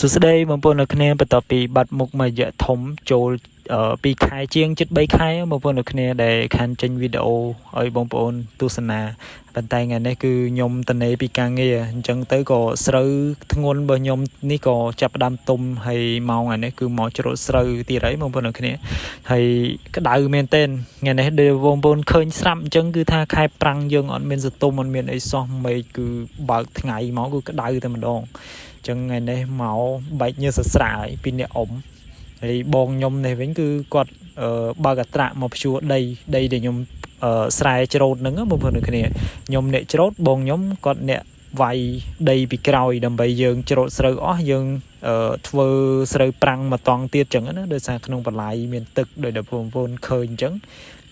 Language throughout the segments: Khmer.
សួស្តីបងប្អូនអ្នកគ្នាបន្ទាប់ពីបាត់មុខមួយរយៈធំចូល2ខែជាងជិត3ខែបងប្អូនអ្នកគ្នាដែលខានចេញវីដេអូឲ្យបងប្អូនទស្សនាប៉ុន្តែថ្ងៃនេះគឺខ្ញុំតនេពីការងារអញ្ចឹងទៅក៏ស្រូវធ្ងន់របស់ខ្ញុំនេះក៏ចាប់ផ្ដើមទុំហើយម៉ោងថ្ងៃនេះគឺមកច្រូតស្រូវទៀតហើយបងប្អូនអ្នកគ្នាហើយក្តៅមែនទែនថ្ងៃនេះដែលបងប្អូនឃើញស្រាប់អញ្ចឹងគឺថាខែប្រាំងយើងអត់មានសតុំអត់មានអីសោះមេឃគឺបើកថ្ងៃមកគឺក្តៅតែម្ដងចឹងថ្ងៃនេះមកបែកញើសស្រាយពីអ្នកអ៊ំហើយបងខ្ញុំនេះវិញគឺគាត់បើកអត្រាក់មកព្យួរដីដែលខ្ញុំស្រែច្រូតហ្នឹងបងប្អូនគ្នាខ្ញុំអ្នកច្រូតបងខ្ញុំគាត់អ្នកវាយដីពីក្រោយដើម្បីយើងច្រូតស្រូវអស់យើងធ្វើស្រូវប្រាំងមកតង់ទៀតចឹងណាដោយសារក្នុងបន្លាយមានទឹកដោយតែបងប្អូនឃើញចឹង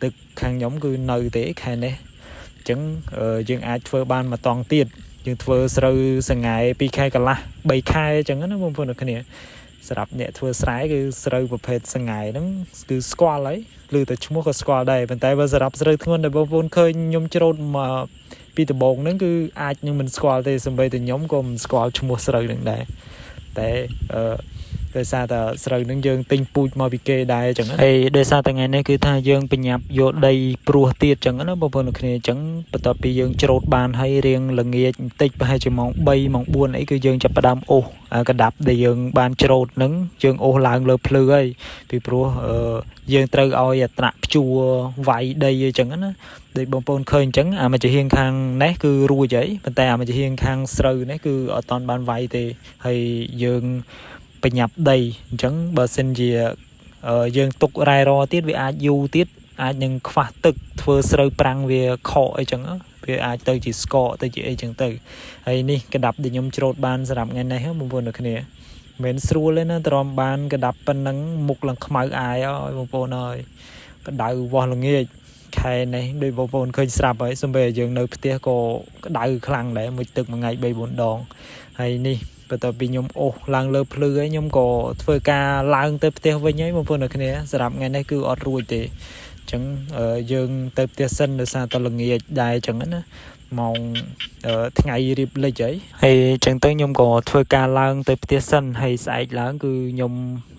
ទឹកខាងខ្ញុំគឺនៅទេខែនេះចឹងយើងអាចធ្វើបានមកតង់ទៀតយើងធ្វើស្រូវសង្ហែ2ខែកន្លះ3ខែអញ្ចឹងណាបងប្អូនគ្នាសម្រាប់អ្នកធ្វើស្រែគឺស្រូវប្រភេទសង្ហែហ្នឹងគឺស្គាល់ហើយឬតែឈ្មោះក៏ស្គាល់ដែរប៉ុន្តែបើសម្រាប់ស្រូវធ្ងន់ដែលបងប្អូនឃើញខ្ញុំច្រូតមកពីដំបូងហ្នឹងគឺអាចនឹងមិនស្គាល់ទេសូម្បីតែខ្ញុំក៏មិនស្គាល់ឈ្មោះស្រូវហ្នឹងដែរតែដោយសារតែស្រូវហ្នឹងយើងទិញពូជមកពីគេដែរអញ្ចឹងហើយដោយសារតែថ្ងៃនេះគឺថាយើងបញ្ញាប់យកដីព្រោះទៀតអញ្ចឹងណាបងប្អូនគ្នាអញ្ចឹងបន្ទាប់ពីយើងច្រូតបានហើយរៀងល្ងាចបន្តិចប្រហែលជាម៉ោង3ម៉ោង4អីគឺយើងចាប់ផ្ដើមអូសកដាប់ដែលយើងបានច្រូតហ្នឹងយើងអូសឡើងលើភ្លឺហើយពីព្រោះយើងត្រូវឲ្យអត្រាក់ព្យួរវាយដីអញ្ចឹងណាដូចបងប្អូនឃើញអញ្ចឹងអាមួយជាហៀងខាងនេះគឺរួចហើយប៉ុន្តែអាមួយជាហៀងខាងស្រូវនេះគឺអត់តាន់បានវាយទេហើយយើងបញ្ញាប់ដីអញ្ចឹងបើសិនជាយើងទុករ៉ែរទៀតវាអាចយូរទៀតអាចនឹងខ្វះទឹកធ្វើស្រូវប្រាំងវាខកអីចឹងវាអាចទៅជាស្កកទៅជាអីចឹងទៅហើយនេះក្តាប់ដែលខ្ញុំច្រូតបានសម្រាប់ថ្ងៃនេះបងប្អូនអ្នកគ្នាមិនស្រួលទេណាទ្រាំបានក្តាប់ប៉ុណ្ណឹងមុខឡើងខ្មៅអាយហើយបងប្អូនអើយក្តៅវាស់ល្ងាចខែនេះដូចបងប្អូនឃើញស្រាប់ហើយសូម្បីតែយើងនៅផ្ទះក៏ក្តៅខ្លាំងដែរមួយទឹកមួយថ្ងៃ3 4ដងហើយនេះបន្ទាប់ពីខ្ញុំអូសឡើងលើភ្លឺហើយខ្ញុំក៏ធ្វើការឡើងទៅផ្ទះវិញហើយបងប្អូនអ្នកគ្នាសម្រាប់ថ្ងៃនេះគឺអត់រួចទេអញ្ចឹងយើងទៅផ្ទះសិនដោយសារតែល្ងាចដែរអញ្ចឹងណាម៉ោងថ្ងៃរៀបលិចហើយអញ្ចឹងទៅខ្ញុំក៏ធ្វើការឡើងទៅផ្ទះសិនហើយស្អែកឡើងគឺខ្ញុំ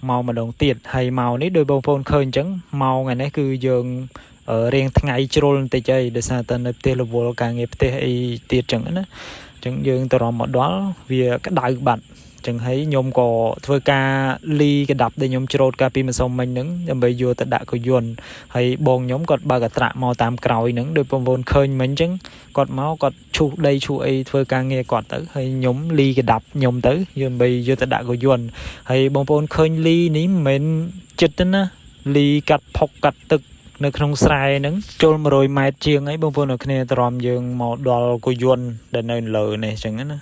មកម្ដងទៀតហើយមកនេះដោយបងប្អូនឃើញអញ្ចឹងមកថ្ងៃនេះគឺយើងរៀងថ្ងៃជ្រុលបន្តិចហើយដោយសារតែនៅផ្ទះរវល់ការងារផ្ទះអីទៀតអញ្ចឹងណាអញ្ចឹងយើងទៅរំមកដល់វាក្តៅបាត់អញ្ចឹងហើយខ្ញុំក៏ធ្វើការលីក្តាប់ដែលខ្ញុំច្រូតកាលពីម្សិលមិញហ្នឹងដើម្បីយកទៅដាក់កយន្តហើយបងខ្ញុំគាត់បើកអត្រាក់មកតាមក្រោយហ្នឹងដោយបងប្អូនឃើញមិញអញ្ចឹងគាត់មកគាត់ឈូសដីឈូសអីធ្វើការងារគាត់ទៅហើយខ្ញុំលីក្តាប់ខ្ញុំទៅដើម្បីយកទៅដាក់កយន្តហើយបងប្អូនឃើញលីនេះមិនមែនចិត្តទេណាលីកាត់ផុកកាត់ទឹកនៅក្នុងស្រែហ្នឹងចូល100ម៉ែត្រជាងហើយបងប្អូនអ្នកគ្នាទ្រាំយើងមកដល់កយន្តដែលនៅលើនេះអញ្ចឹងណា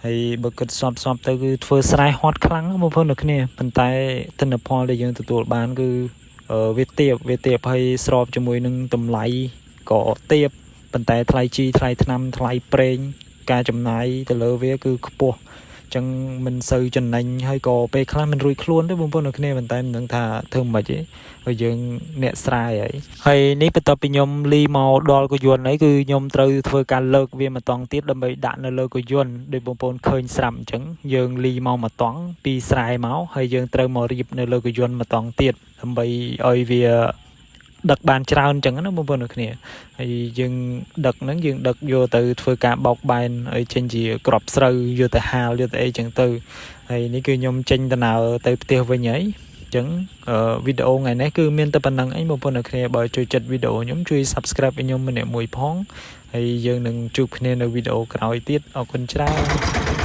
ហើយបើគិតសពទៅគឺធ្វើស្រែហត់ខ្លាំងបងប្អូនអ្នកគ្នាប៉ុន្តែទិន្នផលដែលយើងទទួលបានគឺវាទាបហើយស្របជាមួយនឹងតម្លៃក៏ទាបប៉ុន្តែថ្លៃជីថ្លៃថ្នាំថ្លៃប្រេងការចំណាយទៅលើវាគឺខ្ពស់ចឹងមិនសូវចំណេញហើយក៏ពេលខ្លះមិនរួចខ្លួនទេបងប្អូនអ្នកគ្នាប៉ុន្តែមិនដឹងថាធ្វើមិនទេហើយយើងអ្នកស្រែហើយនេះបន្ទាប់ពីខ្ញុំលីមកដល់កយន្តហើយគឺខ្ញុំត្រូវធ្វើការលើកវាមកតង់ទៀតដើម្បីដាក់នៅលើកយន្តដោយបងប្អូនឃើញស្រាប់អញ្ចឹងយើងលីមកតង់ពីស្រែមកហើយយើងត្រូវមករៀបនៅលើកយន្តមកតង់ទៀតដើម្បីឲ្យវាដឹកបានច្រើនអញ្ចឹងណាបងប្អូនអ្នកគ្នាហើយយើងដឹកហ្នឹងយើងដឹកយកទៅធ្វើការបោកបែនឲ្យចេញជាក្របស្រូវយកទៅហាលយកទៅអីអញ្ចឹងទៅហើយនេះគឺខ្ញុំចេញដំណើរទៅផ្ទះវិញហើយអញ្ចឹងវីដេអូថ្ងៃនេះគឺមានតែប៉ុណ្្នឹងឯងបងប្អូនអ្នកគ្នាបើចូលចិត្តវីដេអូខ្ញុំជួយ Subscribe ឲ្យខ្ញុំម្នាក់មួយផងហើយយើងនឹងជួបគ្នានៅវីដេអូក្រោយទៀតអរគុណច្រើន